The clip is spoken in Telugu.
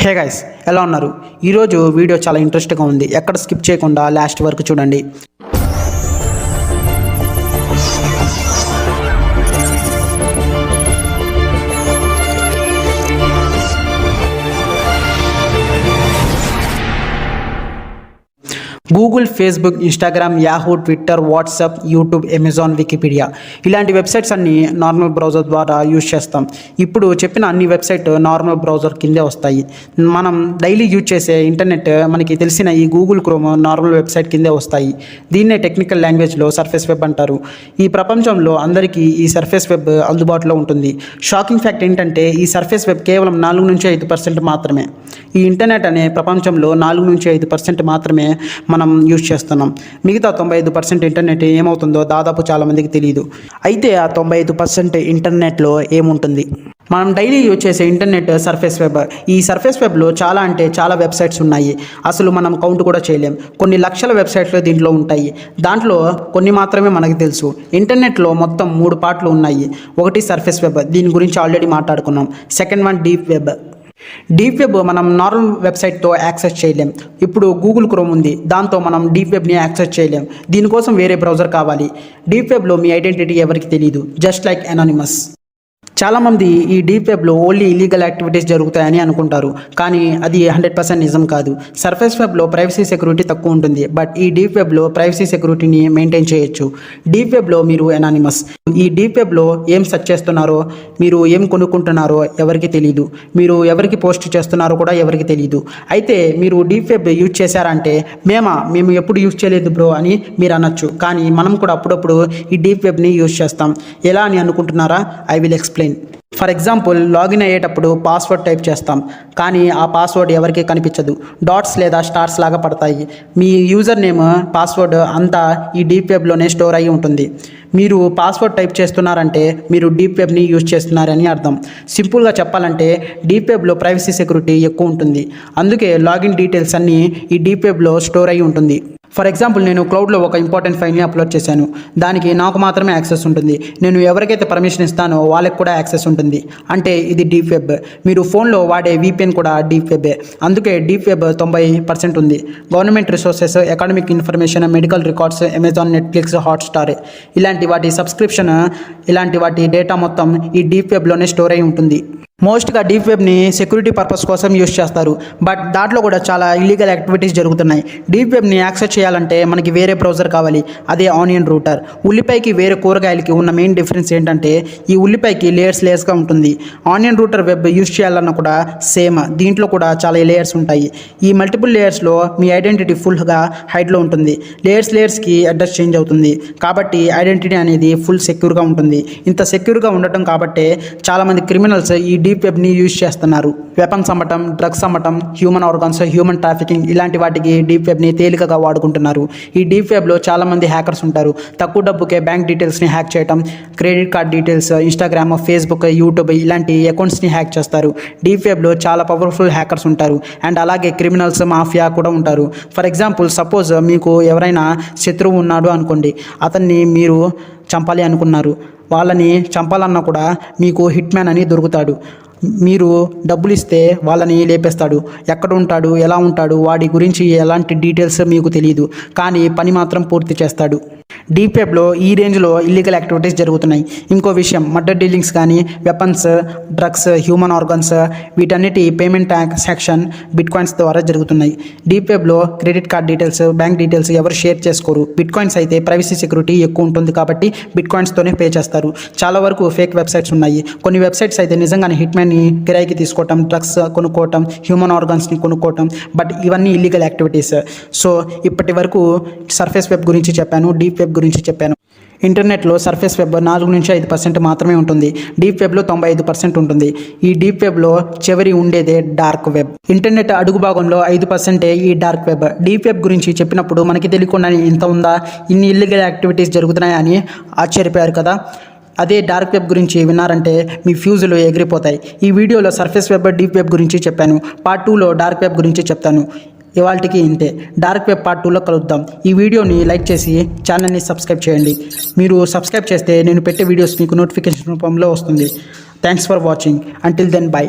హే గైస్, ఎలా ఉన్నారు? ఈరోజు వీడియో చాలా ఇంట్రెస్ట్గా ఉంది. ఎక్కడ స్కిప్ చేయకుండా లాస్ట్ వరకు చూడండి. Google, Facebook, Instagram, Yahoo, Twitter, WhatsApp, YouTube, Amazon, Wikipedia ఇలాంటి వెబ్సైట్స్ అన్నీ నార్మల్ బ్రౌజర్ ద్వారా యూజ్ చేస్తాం. ఇప్పుడు చెప్పిన అన్ని వెబ్సైట్ నార్మల్ బ్రౌజర్ కిందే వస్తాయి. మనం డైలీ యూజ్ చేసే ఇంటర్నెట్ మనకి తెలిసిన ఈ గూగుల్ క్రోమ్ నార్మల్ వెబ్సైట్ కిందే వస్తాయి. దీన్నే టెక్నికల్ లాంగ్వేజ్లో సర్ఫేస్ వెబ్ అంటారు. ఈ ప్రపంచంలో అందరికీ ఈ సర్ఫేస్ వెబ్ అందుబాటులో ఉంటుంది. షాకింగ్ ఫ్యాక్ట్ ఏంటంటే ఈ సర్ఫేస్ వెబ్ కేవలం 4-5% మాత్రమే. ఈ ఇంటర్నెట్ అనే ప్రపంచంలో 4-5% మాత్రమే మనం యూజ్ చేస్తున్నాం. మిగతా 95% ఇంటర్నెట్ ఏమవుతుందో దాదాపు చాలామందికి తెలియదు. అయితే ఆ 95% ఇంటర్నెట్లో ఏముంటుంది? మనం డైలీ యూజ్ చేసే ఇంటర్నెట్ సర్ఫేస్ వెబ్. ఈ సర్ఫేస్ వెబ్లో చాలా వెబ్సైట్స్ ఉన్నాయి. అసలు మనం కౌంట్ కూడా చేయలేం. కొన్ని లక్షల వెబ్సైట్లు దీంట్లో ఉంటాయి. దాంట్లో కొన్ని మాత్రమే మనకు తెలుసు. ఇంటర్నెట్లో మొత్తం 3 పార్ట్లు ఉన్నాయి. ఒకటి సర్ఫేస్ వెబ్, దీని గురించి ఆల్రెడీ మాట్లాడుకున్నాం. Second one deep web. Deep web మనం నార్మల్ వెబ్సైట్తో యాక్సెస్ చేయలేం. ఇప్పుడు గూగుల్ క్రోమ్ ఉంది, దాంతో మనం డీప్ వెబ్ని యాక్సెస్ చేయలేం. దీనికోసం వేరే బ్రౌజర్ కావాలి. డీప్ వెబ్లో మీ ఐడెంటిటీ ఎవరికి తెలియదు, జస్ట్ లైక్ ఎనానిమస్. చాలామంది ఈ డీప్ వెబ్లో ఓన్లీ ఇల్లీగల్ యాక్టివిటీస్ జరుగుతాయని అనుకుంటారు, కానీ అది 100% నిజం కాదు. సర్ఫేస్ వెబ్లో ప్రైవసీ సెక్యూరిటీ తక్కువ ఉంటుంది, బట్ ఈ డీప్ వెబ్లో ప్రైవసీ సెక్యూరిటీని మెయింటైన్ చేయొచ్చు. డీప్ వెబ్లో మీరు ఎనానిమస్. ఈ డీప్ వెబ్లో ఏం సెర్చ్ చేస్తున్నారో, మీరు ఏం కొనుక్కుంటున్నారో ఎవరికి తెలియదు. మీరు ఎవరికి పోస్ట్ చేస్తున్నారో కూడా ఎవరికి తెలియదు. అయితే మీరు డీప్ వెబ్ యూజ్ చేశారంటే మేము ఎప్పుడు యూజ్ చేయలేదు బ్రో అని మీరు అనొచ్చు. కానీ మనం కూడా అప్పుడప్పుడు ఈ డీప్ వెబ్ని యూజ్ చేస్తాం. ఎలా అని అనుకుంటున్నారా? I will explain. For example, login అయ్యేటప్పుడు పాస్వర్డ్ టైప్ చేస్తాం, కానీ ఆ పాస్వర్డ్ ఎవరికి కనిపించదు. డాట్స్ లేదా స్టార్స్ లాగా పడతాయి. మీ యూజర్ నేమ్, పాస్వర్డ్ అంతా ఈ డీప్ వెబ్లోనే స్టోర్ అయ్యి ఉంటుంది. మీరు పాస్వర్డ్ టైప్ చేస్తున్నారంటే మీరు డీప్ వెబ్ని యూజ్ చేస్తున్నారని అర్థం. సింపుల్గా చెప్పాలంటే డీప్ వెబ్లో ప్రైవసీ సెక్యూరిటీ ఎక్కువ ఉంటుంది. అందుకే లాగిన్ డీటెయిల్స్ అన్నీ ఈ డీప్ వెబ్లో స్టోర్ అయ్యి ఉంటుంది. ఫర్ ఎగ్జాంపుల్, నేను క్లౌడ్లో ఒక ఇంపార్టెంట్ ఫైల్ని అప్లోడ్ చేశాను. దానికి నాకు మాత్రమే యాక్సెస్ ఉంటుంది. నేను ఎవరికైతే పర్మిషన్ ఇస్తానో వాళ్ళకి కూడా యాక్సెస్ ఉంటుంది. అంటే ఇది డీప్ వెబ్. మీరు ఫోన్లో వాడే VPN కూడా డీప్ వెబే. అందుకే డీప్ వెబ్ 90% ఉంది. Government resources, academic information, medical records, Amazon, Netflix, Hotstar ఇలాంటి వాటి సబ్స్క్రిప్షన్, ఇలాంటి వాటి డేటా మొత్తం ఈ డీప్ వెబ్లోనే స్టోర్ అయి ఉంటుంది. మోస్ట్గా డీప్ వెబ్ని సెక్యూరిటీ పర్పస్ కోసం యూజ్ చేస్తారు, బట్ దాంట్లో కూడా చాలా ఇల్లీగల్ యాక్టివిటీస్ జరుగుతున్నాయి. డీప్ వెబ్ని యాక్సెస్ చేయాలంటే మనకి వేరే బ్రౌజర్ కావాలి, అదే ఆనియన్ రూటర్. ఉల్లిపాయకి వేరే కూరగాయలకి ఉన్న మెయిన్ డిఫరెన్స్ ఏంటంటే ఈ ఉల్లిపాయకి లేయర్స్గా ఉంటుంది. ఆనియన్ రూటర్ వెబ్ యూజ్ చేయాలన్నా కూడా సేమ్, దీంట్లో కూడా చాలా లేయర్స్ ఉంటాయి. ఈ మల్టిపుల్ లేయర్స్లో మీ ఐడెంటిటీ ఫుల్గా హైడ్లో ఉంటుంది. లేయర్స్కి అడ్రస్ చేంజ్ అవుతుంది. కాబట్టి ఐడెంటిటీ అనేది ఫుల్ సెక్యూర్గా ఉంటుంది. ఇంత సెక్యూర్గా ఉండటం కాబట్టే చాలామంది క్రిమినల్స్ ఈ డీప్ వెబ్ని యూజ్ చేస్తున్నారు. వెపన్స్ అమ్మటం, డ్రగ్స్ అమ్మటం, హ్యూమన్ ఆర్గన్స్, హ్యూమన్ ట్రాఫికింగ్ ఇలాంటి వాటికి డీప్ వెబ్ని తేలికగా వాడుకుంటున్నారు. ఈ డీప్ వెబ్లో చాలామంది హ్యాకర్స్ ఉంటారు. తక్కువ డబ్బుకే బ్యాంక్ డీటెయిల్స్ని హ్యాక్ చేయటం, credit card details, Instagram, Facebook, YouTube ఇలాంటి అకౌంట్స్ని హ్యాక్ చేస్తారు. డీప్ వెబ్లో చాలా పవర్ఫుల్ హ్యాకర్స్ ఉంటారు. అండ్ అలాగే క్రిమినల్స్, మాఫియా కూడా ఉంటారు. ఫర్ ఎగ్జాంపుల్, సపోజ్ మీకు ఎవరైనా శత్రువు ఉన్నాడు అనుకోండి. అతన్ని మీరు చంపాలి అనుకున్నారు. వాళ్ళని చంపాలన్నా కూడా మీకు హిట్ మ్యాన్ అని దొరుకుతాడు. మీరు డబ్బులు ఇస్తే వాళ్ళని లేపేస్తాడు. ఎక్కడ ఉంటాడు, ఎలా ఉంటాడు, వాడి గురించి ఎలాంటి డీటెయిల్స్ మీకు తెలియదు, కానీ పని మాత్రం పూర్తి చేస్తాడు. డీప్ వెబ్లో ఈ రేంజ్లో ఇల్లీగల్ యాక్టివిటీస్ జరుగుతున్నాయి. ఇంకో విషయం, మర్డర్ డీలింగ్స్ కానీ, వెపన్స్, డ్రగ్స్, హ్యూమన్ ఆర్గన్స్ వీటన్నిటి పేమెంట్ ట్రాన్సాక్షన్ బిట్కాయిన్స్ ద్వారా జరుగుతున్నాయి. డీప్ వెబ్లో credit card details, bank details ఎవరు షేర్ చేసుకోరు. బిట్కాయిన్స్ అయితే ప్రైవసీ సెక్యూరిటీ ఎక్కువ ఉంటుంది కాబట్టి బిట్కాయిన్స్తోనే పే చేస్తారు. చాలా వరకు ఫేక్ వెబ్సైట్స్ ఉన్నాయి. కొన్ని వెబ్సైట్స్ అయితే నిజంగానే హిట్ మ్యాన్ని కిరాయికి తీసుకోవటం, డ్రగ్స్ కొనుక్కోవటం, హ్యూమన్ ఆర్గన్స్ని కొనుక్కోవటం, బట్ ఇవన్నీ ఇల్లీగల్ యాక్టివిటీస్. సో ఇప్పటి వరకు సర్ఫేస్ వెబ్ గురించి చెప్పాను, డీప్ వెబ్ గురించి చెప్పాను. ఇంటర్నెట్లో సర్ఫేస్ వెబ్ 4-5% మాత్రమే ఉంటుంది. డీప్ వెబ్లో 95% ఉంటుంది. ఈ డీప్ వెబ్లో చివరి ఉండేదే డార్క్ వెబ్. ఇంటర్నెట్ అడుగు భాగంలో 5% ఈ డార్క్ వెబ్. డీప్ వెబ్ గురించి చెప్పినప్పుడు మనకి తెలియకుండా ఇంత ఉందా, ఇన్ని ఇల్లీగల్ యాక్టివిటీస్ జరుగుతున్నాయని ఆశ్చర్యపోయారు కదా. అదే డార్క్ వెబ్ గురించి విన్నారంటే మీ ఫ్యూజులు ఎగిరిపోతాయి. ఈ వీడియోలో సర్ఫేస్ వెబ్, డీప్ వెబ్ గురించి చెప్పాను. పార్ట్ 2లో డార్క్ వెబ్ గురించి చెప్తాను. ఇవాళకి ఇంతే. డార్క్ వెబ్ పార్ట్ 2లో కలుద్దాం. ఈ వీడియోని లైక్ చేసి ఛానల్ని సబ్స్క్రైబ్ చేయండి. మీరు సబ్స్క్రైబ్ చేస్తే నేను పెట్టే వీడియోస్ మీకు నోటిఫికేషన్ రూపంలో వస్తుంది. Thanks for watching. Until then by.